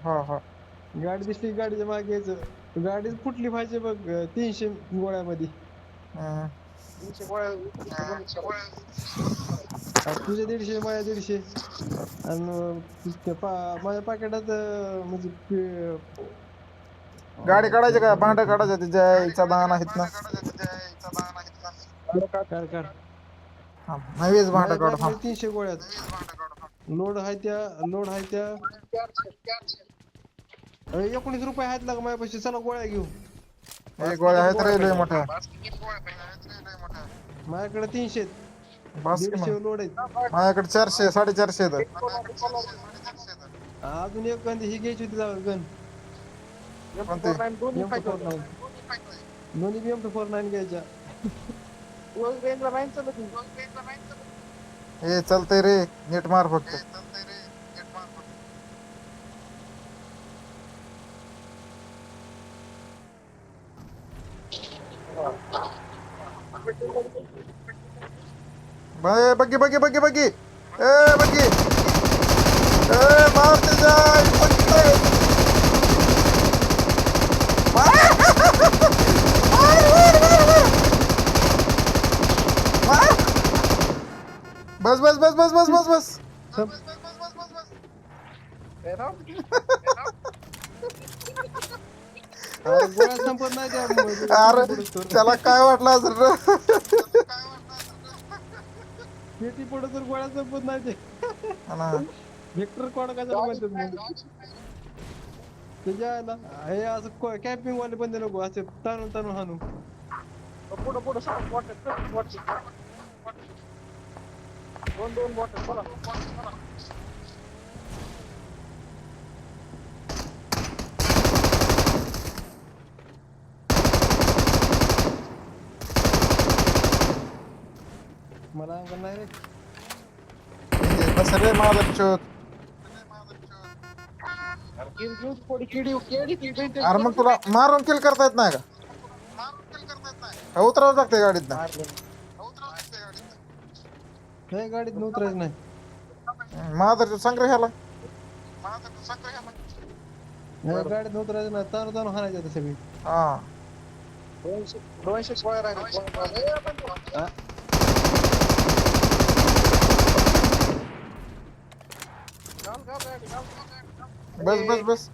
हा हा. गाडी दिसली की गाडीच्या मागे यायचं. गाडीच फुटली पाहिजे बघ 300 गोळ्यामध्ये. हम्म. तुझे 150 माझ्या 150 आणि माझ्या पाकिटात म्हणजे गाडी काढायची का भांड काढायचं तिच्या आईचा दाना आहेत ना. काढ काढ. नवीच भांड माझ्या काढ हा. बॅगमध्ये 300 गोळ्यात लोड आहे त्या 19 रुपये आहेत लागा माझ्यापाशी. चला गोळ्या घेऊ. हे गोळ्या आहेत रे लय मोठ्या. माझ्याकडे 300 बस की मग 150 लोड आहेत. माझ्याकडे 400 450 आहेत. अजून एक गन ही घ्यायची होती गन. कोणती? M249 दोन्ही बी M249 घ्यायच्या. हे चालतंय रे नीट मार फक्त. बग्गी बग्गी बग्गी बग्गी ए बग्गी ए मारते जाय बस बस बस बस बस बस बस. गोळ्या संपत नाही त्या अरे त्याला काय वाटलं असेल रे. पेटी पडत तर गोळ्या संपत नाही ते. व्हेक्टर कोण कशाला म्हणतात मग त्याच्या हे असं कॅम्पिंग वाले बंद नको असे ताणून ताणून हाणू. मला अंकल नाही रे. बस रे माझा चोत. अरे मग तुला मारून किल करता येत नाही का? उतरावं लागतंय गाडीत ना. नाही गाडीत उतरायचं नाही. माझा संग्रहाला गाडीत उतरायचं नाही. ताणून ताणून हाणायचं आता सगळी. हा. बस बस बस.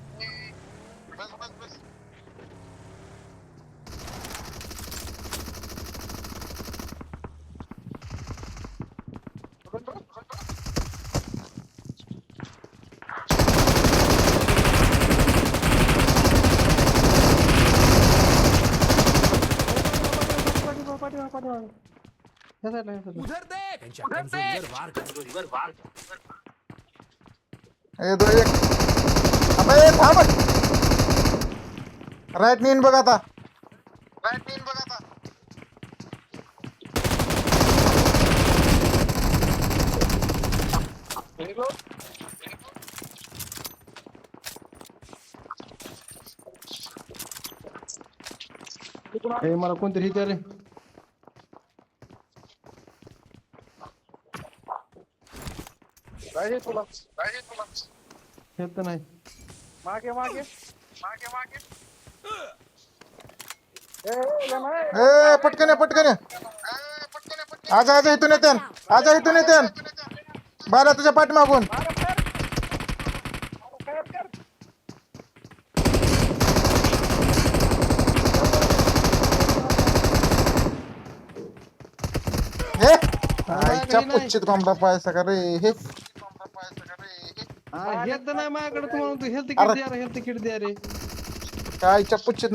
उधर देख ए दो एक. अबे थांब. राईट नीन बघ आता. मला कोणतरी हिट रे. हेत नाही. ए पटकन ये पटकन ये. आजा आजा इथून येते. आजा इथून येते. बारा तुझ्या पाठीमागून. हे आईच्या पुच्छित कोंबडा पायसा का रे हे. हेल्थ नाही माझ्याकडे. तुम्हाला हेल्थ किट द्या रे. हेल्थ किट द्या रे. आईच्या पुच्छित